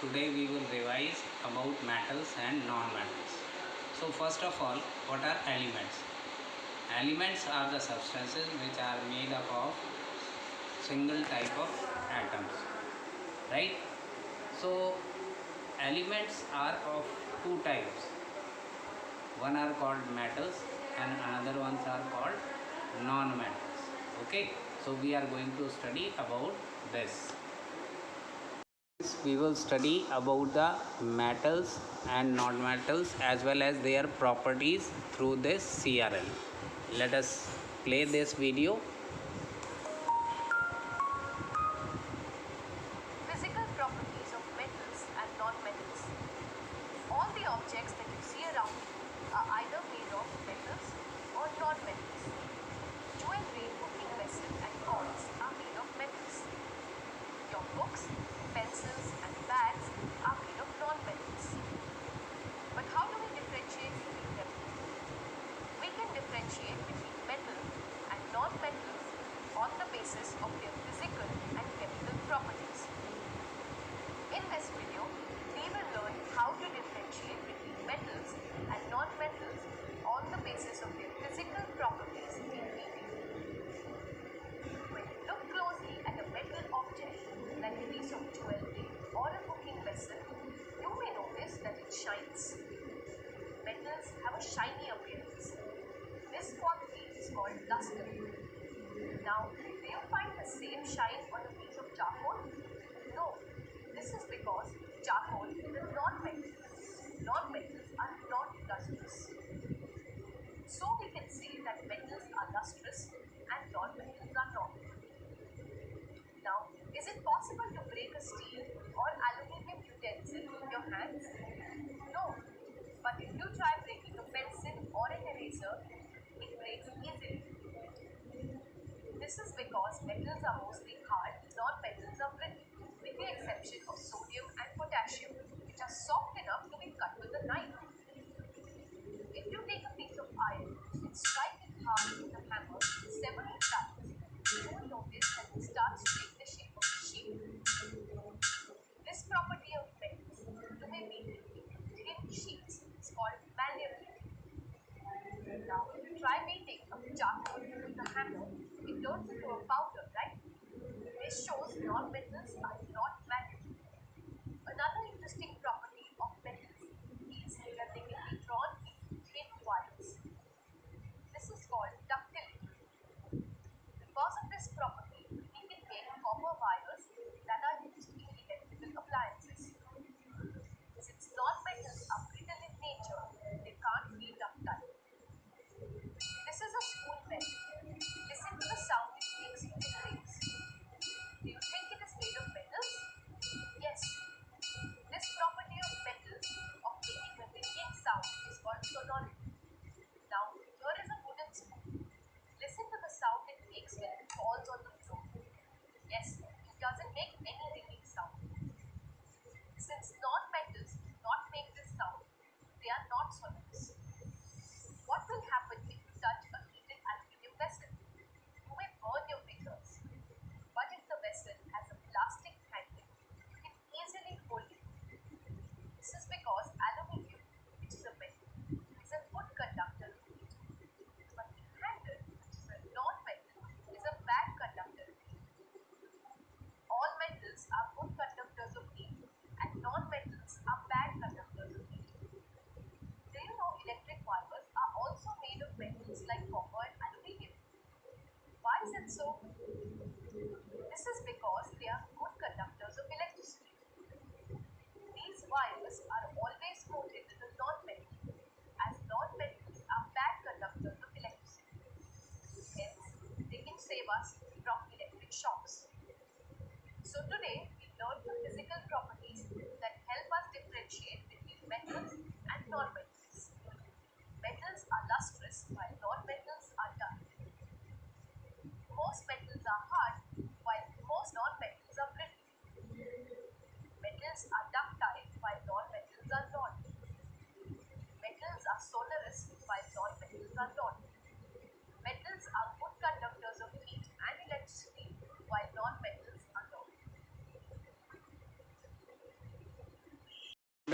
today we will revise about metals and non-metals. So first of all, what are elements? Elements are the substances which are made up of single type of atoms, right? So elements are of two types. One are called metals and another ones are called non-metals. Okay, so we are going to study about this. We will study about the metals and non-metals as well as their properties through this CRL. Let us play this video. Physical properties of metals and non-metals. All the objects that you see around you are either made of metals or non-metals. Jewelry, cooking vessels and toys are made of metals. Your books, pencils and bags are made of non-metals. But how do we differentiate between them? We can differentiate between metal and non-metals on the basis of their physical and chemical properties. In this video, we will learn how to differentiate between metals and non-metals on the basis of their physical properties in detail. When you look closely at a metal object like a piece of jewelry or a cooking vessel, you may notice that it shines. Metals have a shiny appearance. This quality is called luster. Now, do you find the same shine on a piece of charcoal? No. This is because charcoal is a non-metal. Non-metals are not lustrous. So we can say that metals are lustrous and non-metals are not. Now, is it possible to break a steel or aluminium utensil with your hands? No. But if you try breaking a pencil or an eraser, it breaks easily. This is because metals are mostly hard, non-metals are brittle, with the exception of sodium and potassium, which are soft enough to be cut with a knife. If you take a piece of iron and strike it hard with a hammer several times, you will notice that it starts to take the shape of a sheet. This property of metals to be made into thin sheets is called malleability. Now, if you try beating a charcoal with a hammer, it turns into a powder, right? This shows non-metals are not malleable. Another interesting property of metals is that they can be drawn into thin wires. This is called ductility. Because of this property, we can make copper wires that are used in electrical appliances. Since non-metals are brittle in nature, they can't be ductile. This is a spoon pen. Listen to the sound it makes when it rings. Do you think it is made of metals? Yes. This property of metals of making a ringing sound is called sonority. Now, here is a wooden spoon. Listen to the sound it makes when it falls on the floor. Yes, it doesn't make any ringing sound. Since non-metals do not make this sound, they are not sonorous. What will happen if you touch a heated aluminium vessel? You may burn your fingers. But if the vessel has a plastic handle, you can easily hold it. This is because aluminium, which is a metal, is a good conductor of heat. But the handle, which is a non-metal, is a bad conductor of heat. All metals are good conductors of heat and non-metals are bad conductors of heat. Do you know electric wires are also made of metals like copper and aluminium? Why is it so? This is because they are good conductors of electricity. These wires are always coated with a non-metal, as non-metals are bad conductors of electricity. Hence, they can save us from electric shocks. So today, we learned the physical properties that help us differentiate between metals and non-metals. Metals are lustrous while non-metals are dull. Most metals are hard while most non-metals are brittle. Metals are ductile while non-metals are not. Metals are sonorous while non-metals are not. Metals are good conductors of heat and electricity while non-metals are not.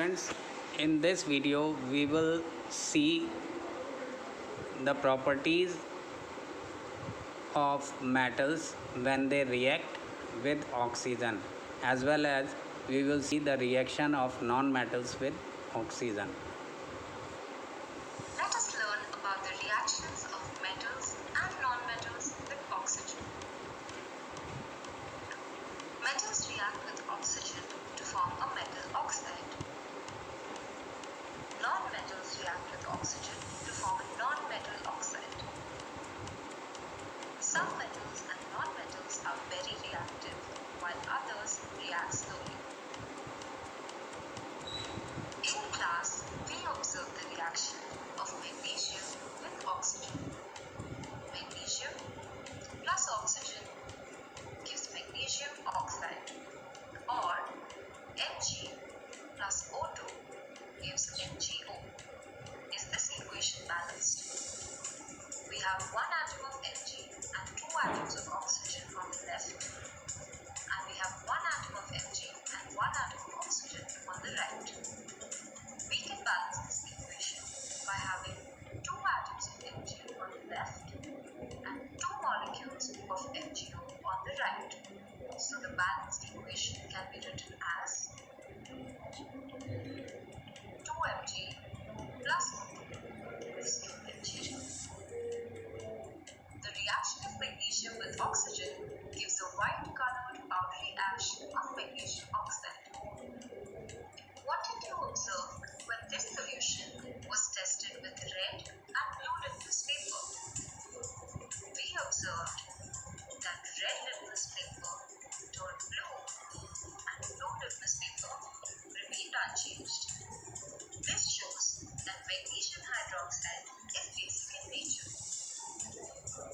Students, in this video we will see the properties of metals when they react with oxygen, as well as we will see the reaction of non-metals with oxygen. Let us learn about the reactions of metals and non-metals with oxygen. Metals react with oxygen to form a metal oxide. Non-metals react with oxygen to form a non-metal oxide. Some metals and non-metals are very reactive, while others react slowly. In class, we observe the reaction of magnesium with oxygen. Magnesium plus oxygen gives magnesium oxide, or Mg plus O2 gives MgO. Is this equation balanced? We have one atom of Mg and two atoms of oxygen on the left, and we have one atom of Mg and one atom of oxygen on the right. We can balance this equation by having two atoms of Mg on the left and two molecules of MgO on the right. So the balanced equation can be written as 2Mg plus O2 is 2Mg2. The reaction of magnesium with oxygen gives a white-colored powdery ash of magnesium oxide. What did you observe when this solution was tested with red and blue litmus paper? We observed that red litmus paper turned blue and blue litmus paper remained unchanged. This shows that magnesium hydroxide is basic in nature.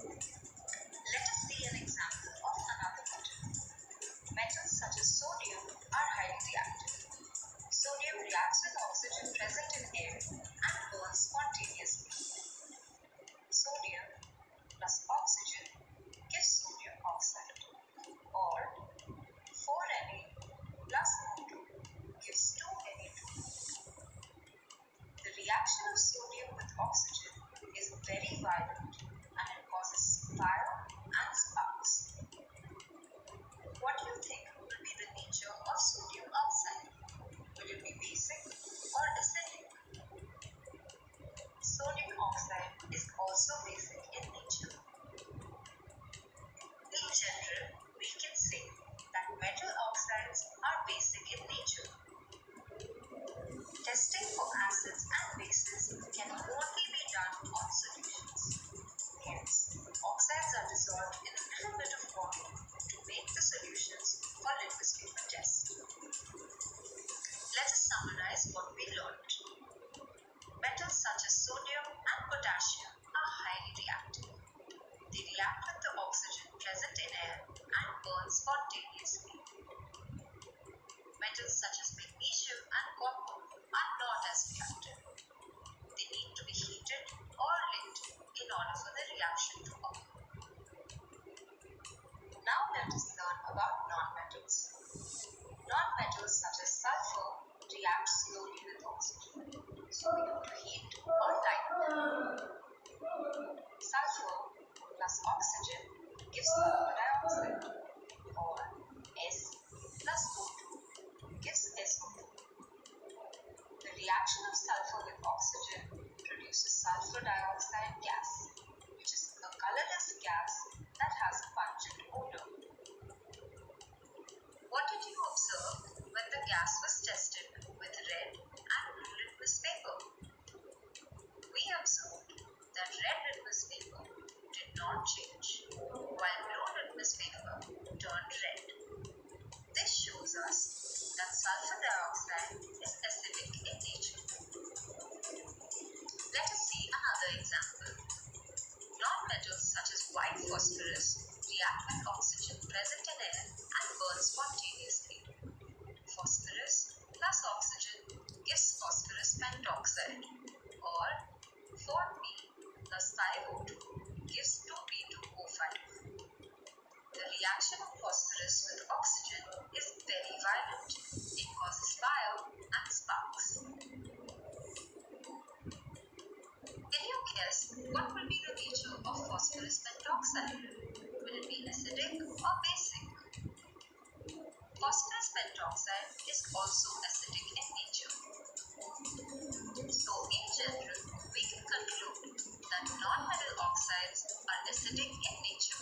Let us see an example of another metal. Metals such as sodium are highly reactive. Sodium reacts with oxygen present in air and burns spontaneously. Sodium plus oxygen gives sodium oxide, or 4Na plus O2 gives 2Na2. The reaction of sodium with oxygen is very violent and it causes fire and sparks. What do you think will be the nature of sodium oxide? Will it be basic or acidic? Sodium oxide is also basic in nature. In general, we can say that metal oxides are basic in nature. Testing for acids and bases can only be done on solutions. Hence, oxides are dissolved in a little bit of water to make the solutions for litmus paper test. Let us summarize what we learned. Metals such as sodium and potassium are highly reactive. They react with the oxygen present in air and burn spontaneously. Metals such as magnesium and copper are not as reactive. They need to be heated or lit in order for the reaction to occur. Now let us learn about nonmetals. Nonmetals such as sulfur react slowly with oxygen, so we have to heat or lighten them. Sulfur plus oxygen gives sulfur dioxide, or S plus O2 gives SO2. The reaction of sulfur with oxygen produces sulfur dioxide gas, which is a colorless gas that has a pungent odor. What did you observe when the gas was tested with red and blue litmus paper? We observed that red litmus paper did not change, while blue litmus paper turned red. This shows us that sulfur dioxide is acidic in nature. Let us see another example. Non-metals such as white phosphorus react with oxygen present in air and burn spontaneously. Phosphorus plus oxygen gives phosphorus pentoxide, or 4P plus 5O2 gives 2P2O5. The reaction of phosphorus with oxygen is very violent. It causes fire and sparks. oxide? Will it be acidic or basic? Phosphorus pentoxide is also acidic in nature. So, in general, we can conclude that non-metal oxides are acidic in nature.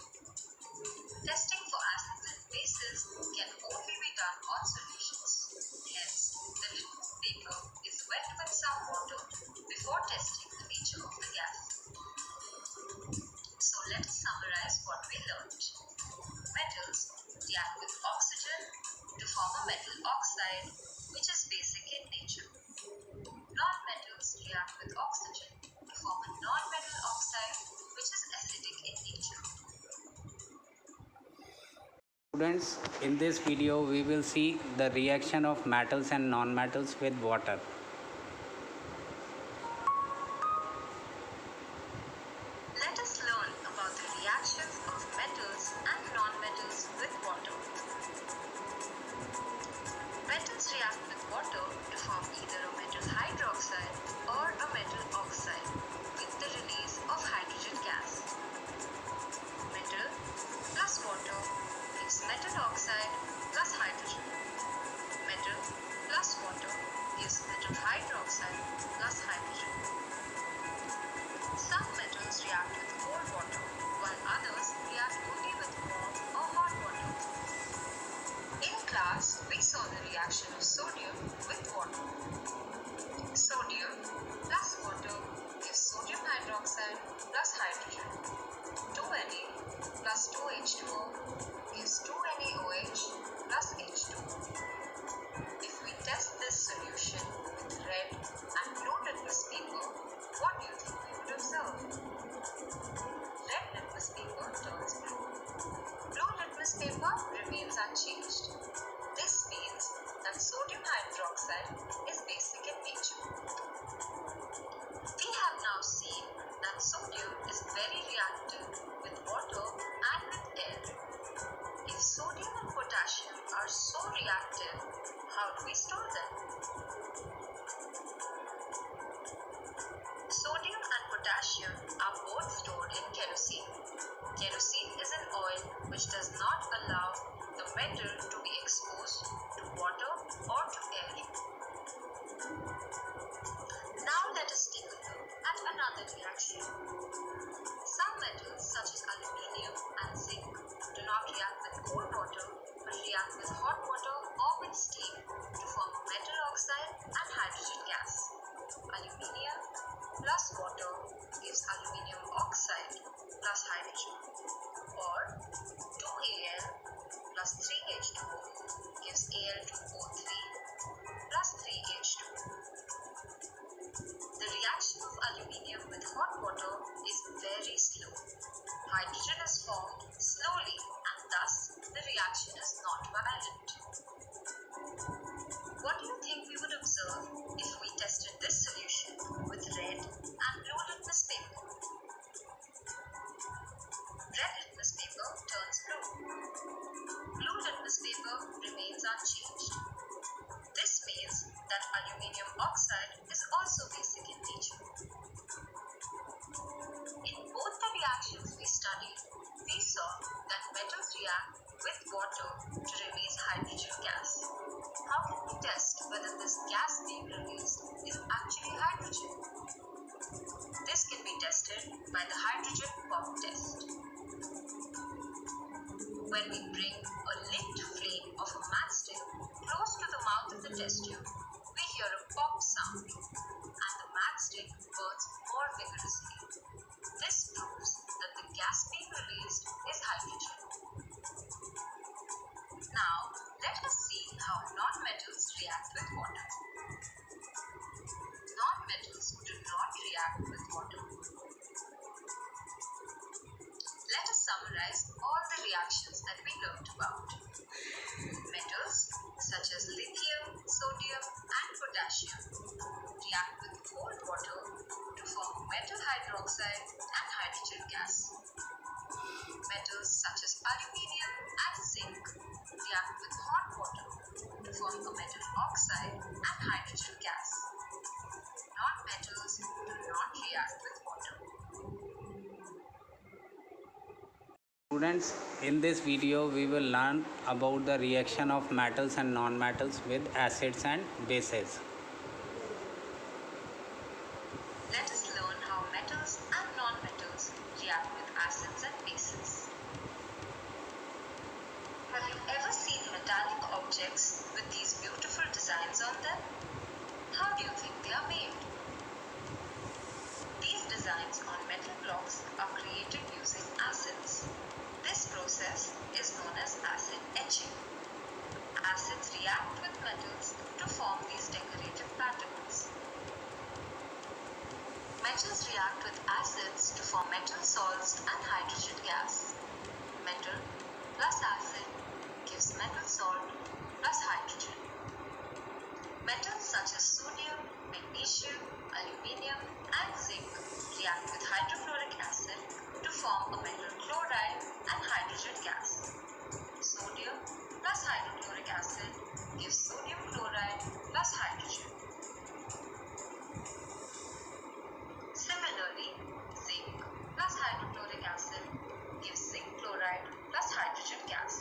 Testing for acids and bases can only be done on solutions. Hence, the litmus paper is wet with some water before testing the nature of the gas. So, let's summarize what we learned. Metals react with oxygen to form a metal oxide, which is basic in nature. Non-metals react with oxygen to form a non-metal oxide, which is acidic in nature. Students, in this video we will see the reaction of metals and non-metals with water. Let us learn about the reactions of metals and non-metals with water. Metals react with water to form either a metal hydroxide or a metal oxide with the release of hydrogen gas. Metal plus water gives metal oxide plus hydrogen. Metal plus water gives metal hydroxide plus hydrogen. Some metals react with cold water, while others react only with warm or hot water. In class, we saw the reaction of sodium with water. Sodium plus water gives sodium hydroxide plus hydrogen. 2Na plus 2H2O gives 2NaOH plus H2. If we test this solution with red and blue litmus paper, what do you think we would observe? Red litmus paper turns blue. Blue litmus paper remains unchanged. This means that sodium hydroxide is basic in nature. We have now seen that sodium is very reactive with water and with air. If sodium and potassium are so reactive, how do we store them? Sodium and potassium are both stored in kerosene. Kerosene is an oil which does not allow the metal to be exposed to water or to air. Now let us take a look at another reaction. Some metals such as aluminium and zinc do not react with cold water but react with hot water or with steam to form a metal oxide and hydrogen gas. Aluminium plus water gives aluminium oxide plus hydrogen, or 2Al plus 3H2O gives Al2O3 plus 3H2. The reaction of aluminium with hot water is very slow. Hydrogen is formed slowly and thus the reaction is not violent. What do you think we would observe if we tested this solution with red and blue litmus paper? Red litmus paper turns blue. Blue litmus paper remains unchanged. This means that aluminium oxide is also basic in nature. In both the reactions we studied, we saw that metals react with water to release hydrogen gas. How can we test whether this gas being released is actually hydrogen? This can be tested by the hydrogen pop test. When we bring a lit flame of a matchstick close to the mouth of the test tube, we hear a pop sound and the matchstick burns more vigorously. This proves that the gas being released is hydrogen. Now, let us see how non-metals react with water. Non-metals do not react with water. Let us summarize all the reactions that we learned about. Metals such as lithium, sodium, and potassium react with cold water to form metal hydroxide and hydrogen gas. Metals such as aluminium and zinc react with hot water to form a metal oxide and hydrogen gas. Non-metals do not react with water. Students, in this video we will learn about the reaction of metals and non-metals with acids and bases. Let us learn how metals and non-metals react with acids and bases. Have you ever seen metallic objects with these beautiful designs on them? How do you think they are made? These designs on metal blocks are created using acids. This process is known as acid etching. Acids react with metals to form these decorative patterns. Metals react with acids to form metal salts and hydrogen gas. Metal plus acid gives metal salt plus hydrogen. Metals such as sodium, magnesium, aluminium and zinc react with hydrofluoric acid to form a metal chloride and hydrogen gas. Sodium plus hydrochloric acid gives sodium chloride plus hydrogen. Similarly, zinc plus hydrochloric acid gives zinc chloride plus hydrogen gas.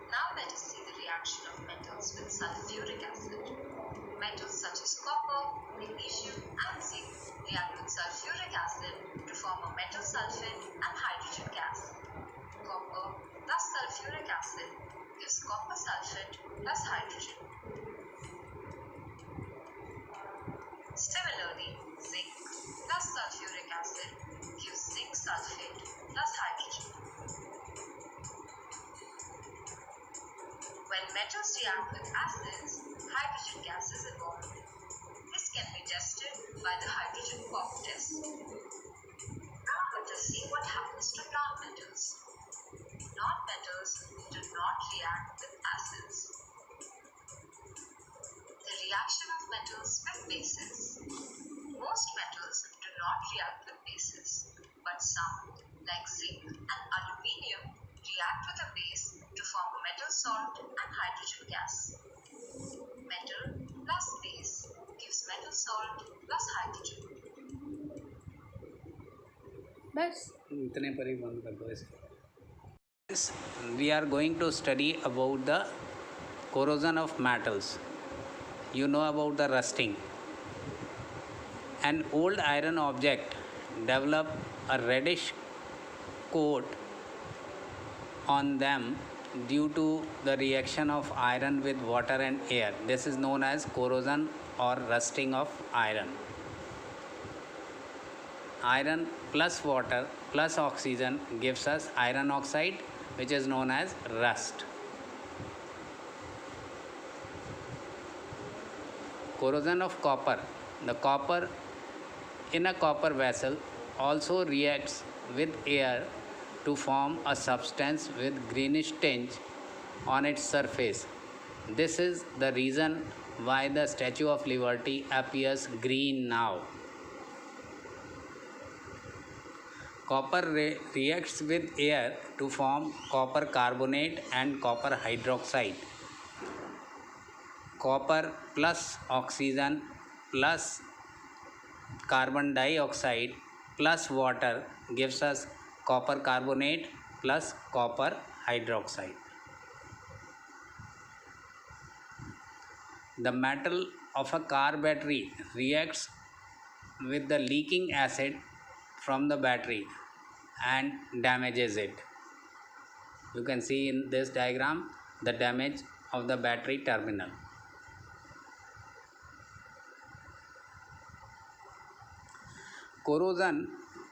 Now let us see the reaction of metals with sulfuric acid. Metals such as copper, magnesium and zinc react with sulfuric acid to form a metal sulfate and hydrogen gas. Copper plus sulfuric acid gives copper sulfate plus hydrogen. Similarly, zinc plus sulfuric acid gives zinc sulfate plus hydrogen. When metals react with acids, hydrogen gas is evolved. This can be tested by the hydrogen bomb test. Now let us see what happens to nonmetals. Nonmetals do not react with acids. The reaction of metals with bases. Most metals do not react with bases, but some, like zinc and aluminium, react with a base to form a metal salt and hydrogen gas. Metal plus base gives metal salt plus hydrogen. बस इतने पर ही बंद कर दो इसको. We are going to study about the corrosion of metals. You know about the rusting. An old iron object develop a reddish coat on them due to the reaction of iron with water and air. This is known as corrosion or rusting of iron. Iron plus water plus oxygen gives us iron oxide, which is known as rust. Corrosion of copper. The copper in a copper vessel also reacts with air to form a substance with greenish tinge on its surface. This is the reason why the Statue of Liberty appears green now. Copper reacts with air to form copper carbonate and copper hydroxide. Copper plus oxygen plus carbon dioxide plus water gives us copper carbonate plus copper hydroxide. The metal of a car battery reacts with the leaking acid from the battery and damages it. You can see in this diagram the damage of the battery terminal. Corrosion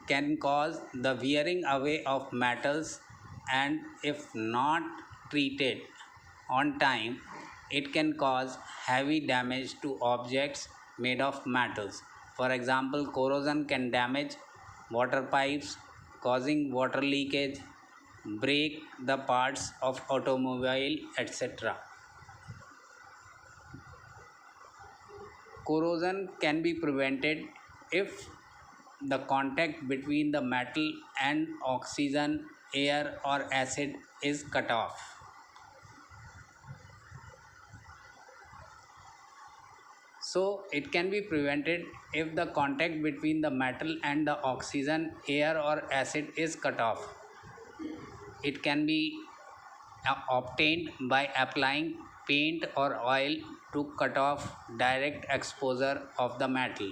can cause the wearing away of metals, and if not treated on time, it can cause heavy damage to objects made of metals. For example, corrosion can damage water pipes, causing water leakage, break the parts of automobile, etc. Corrosion can be prevented if the contact between the metal and oxygen, air or acid is cut off. So it can be prevented if the contact between the metal and the oxygen, air or acid is cut off. It can be obtained by applying paint or oil to cut off direct exposure of the metal.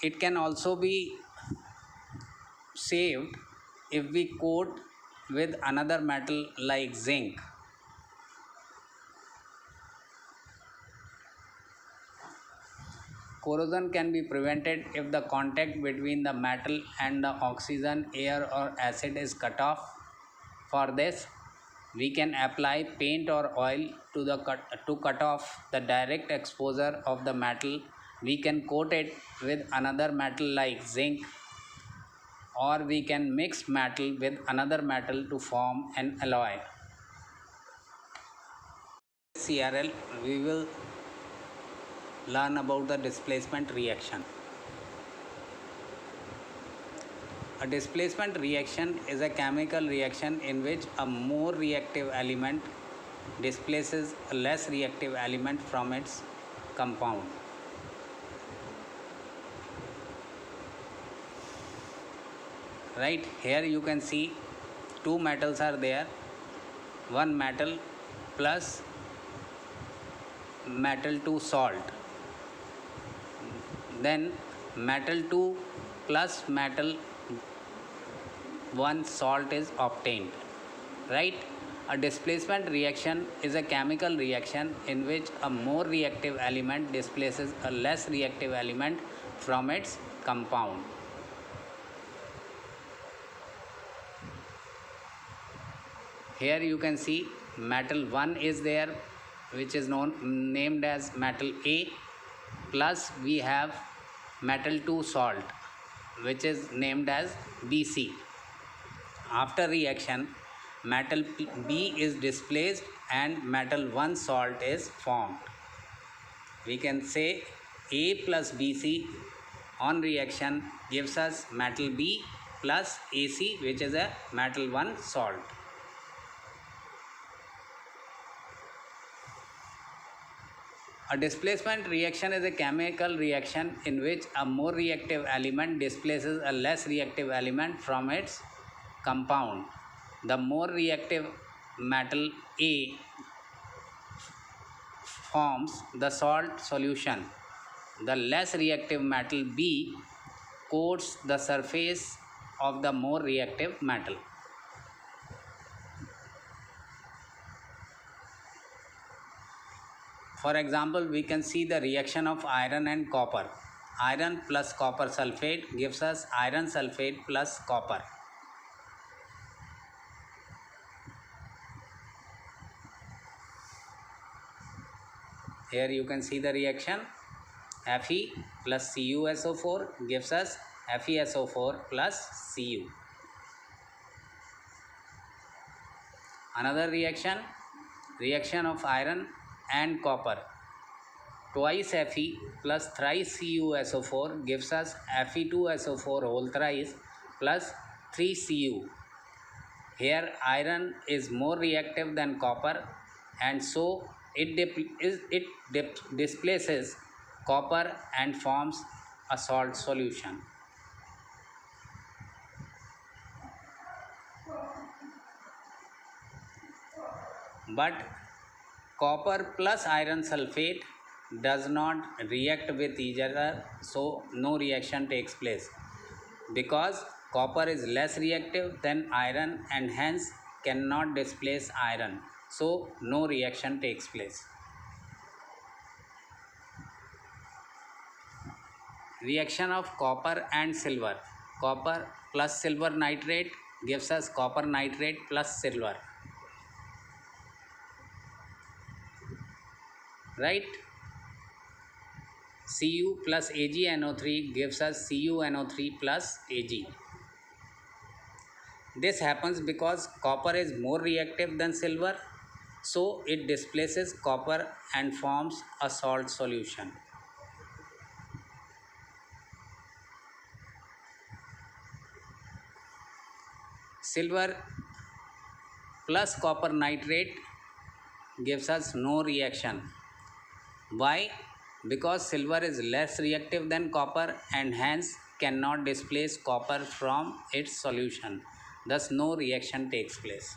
It can also be saved if we coat with another metal like zinc. Corrosion can be prevented if the contact between the metal and the oxygen, air or acid is cut off. For this, we can apply paint or oil to cut off the direct exposure of the metal. We can coat it with another metal like zinc, or we can mix metal with another metal to form an alloy. CRL, we will learn about the displacement reaction. A displacement reaction is a chemical reaction in which a more reactive element displaces a less reactive element from its compound. Right here you can see two metals are there, one metal plus metal 2 salt, then metal 2 plus metal 1 salt is obtained. Right? A displacement reaction is a chemical reaction in which a more reactive element displaces a less reactive element from its compound. Here you can see metal 1 is there, which is named as metal A, plus we have metal 2 salt, which is named as Bc. After reaction, metal B is displaced and metal 1 salt is formed. We can say A plus Bc on reaction gives us metal B plus Ac, which is a metal 1 salt. A displacement reaction is a chemical reaction in which a more reactive element displaces a less reactive element from its compound. The more reactive metal A forms the salt solution. The less reactive metal B coats the surface of the more reactive metal. For example, we can see the reaction of iron and copper. Iron plus copper sulfate gives us iron sulfate plus copper. Here you can see the reaction. Fe plus CuSO4 gives us FeSO4 plus Cu. Another reaction, reaction of iron and copper. Twice Fe plus thrice CuSO4 gives us Fe2SO4 whole thrice plus 3Cu. Here iron is more reactive than copper, and so it displaces copper and forms a salt solution. But copper plus iron sulfate does not react with each other, so no reaction takes place, because copper is less reactive than iron and hence cannot displace iron, so no reaction takes place. Reaction of copper and silver. Copper plus silver nitrate gives us copper nitrate plus silver. Right? Cu plus AgNO3 gives us CuNO3 plus Ag. This happens because copper is more reactive than silver, so it displaces copper and forms a salt solution. Silver plus copper nitrate gives us no reaction. Why? Because silver is less reactive than copper and hence cannot displace copper from its solution. Thus, no reaction takes place.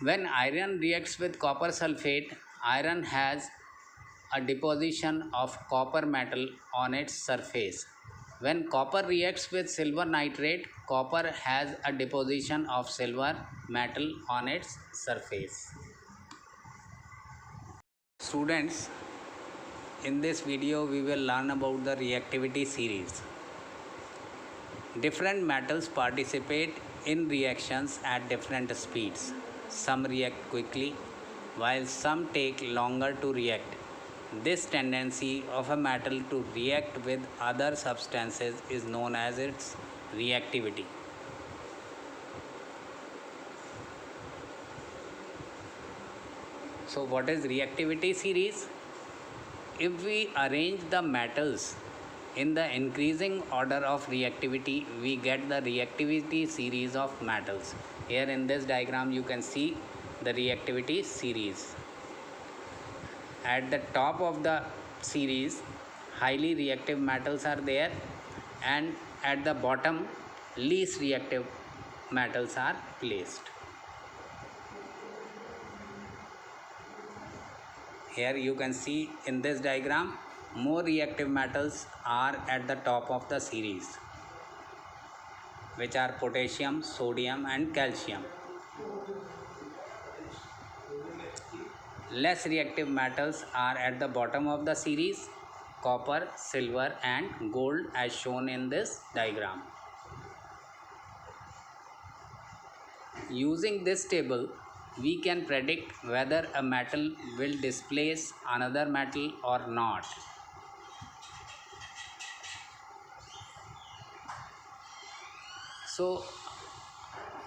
When iron reacts with copper sulfate, iron has a deposition of copper metal on its surface. When copper reacts with silver nitrate, copper has a deposition of silver metal on its surface. Students, in this video we will learn about the reactivity series. Different metals participate in reactions at different speeds. Some react quickly, while some take longer to react. This tendency of a metal to react with other substances is known as its reactivity. So, what is reactivity series? If we arrange the metals in the increasing order of reactivity, we get the reactivity series of metals. Here in this diagram, you can see the reactivity series. At the top of the series, highly reactive metals are there, and at the bottom, least reactive metals are placed. Here you can see in this diagram, more reactive metals are at the top of the series, which are potassium, sodium and calcium. Less reactive metals are at the bottom of the series, copper, silver and gold as shown in this diagram. Using this table, we can predict whether a metal will displace another metal or not. So,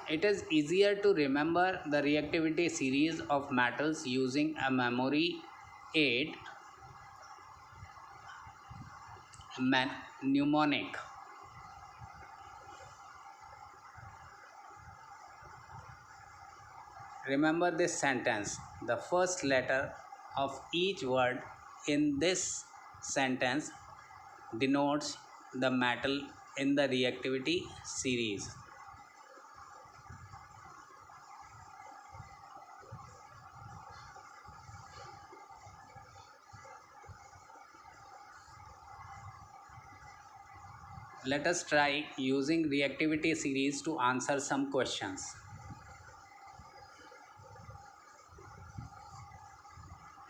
it is easier to remember the reactivity series of metals using a memory aid mnemonic. Remember this sentence. The first letter of each word in this sentence denotes the metal in the reactivity series. Let us try using reactivity series to answer some questions.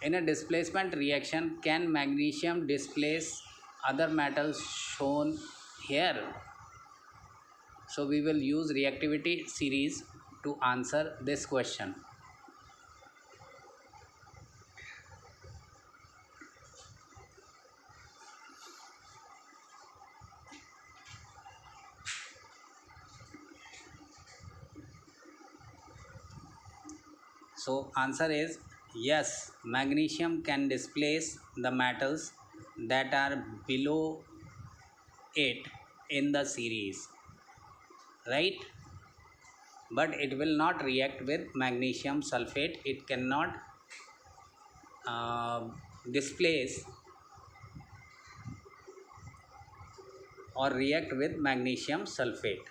In a displacement reaction, can magnesium displace other metals shown here? So we will use reactivity series to answer this question. So answer is yes, magnesium can displace the metals that are below it in the series, right? But it will not react with magnesium sulfate. It cannot displace or react with magnesium sulfate.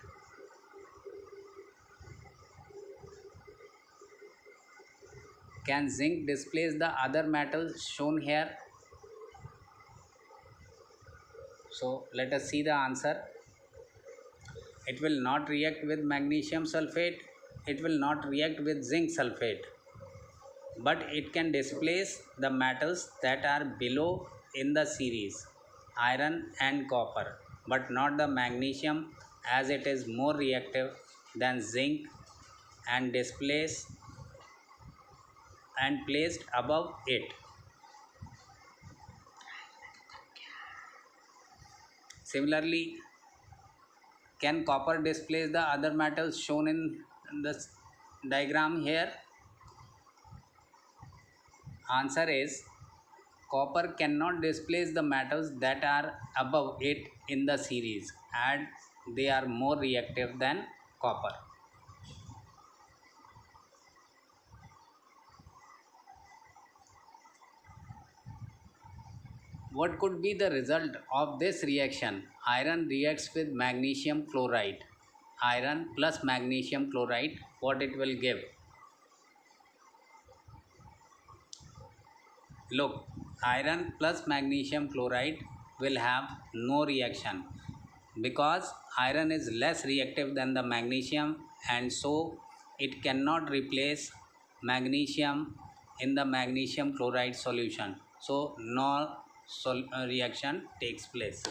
Can zinc displace the other metals shown here? So let us see the answer. It will not react with magnesium sulfate. It will not react with zinc sulfate. But it can displace the metals that are below in the series, iron and copper, but not the magnesium, as it is more reactive than zinc and displace and placed above it. Similarly, can copper displace the other metals shown in this diagram here? Answer is copper cannot displace the metals that are above it in the series, and they are more reactive than copper. What could be the result of this reaction? Iron reacts with magnesium chloride. Iron plus magnesium chloride, what it will give? Look, iron plus magnesium chloride will have no reaction because iron is less reactive than the magnesium, and so it cannot replace magnesium in the magnesium chloride solution. So no reaction takes place.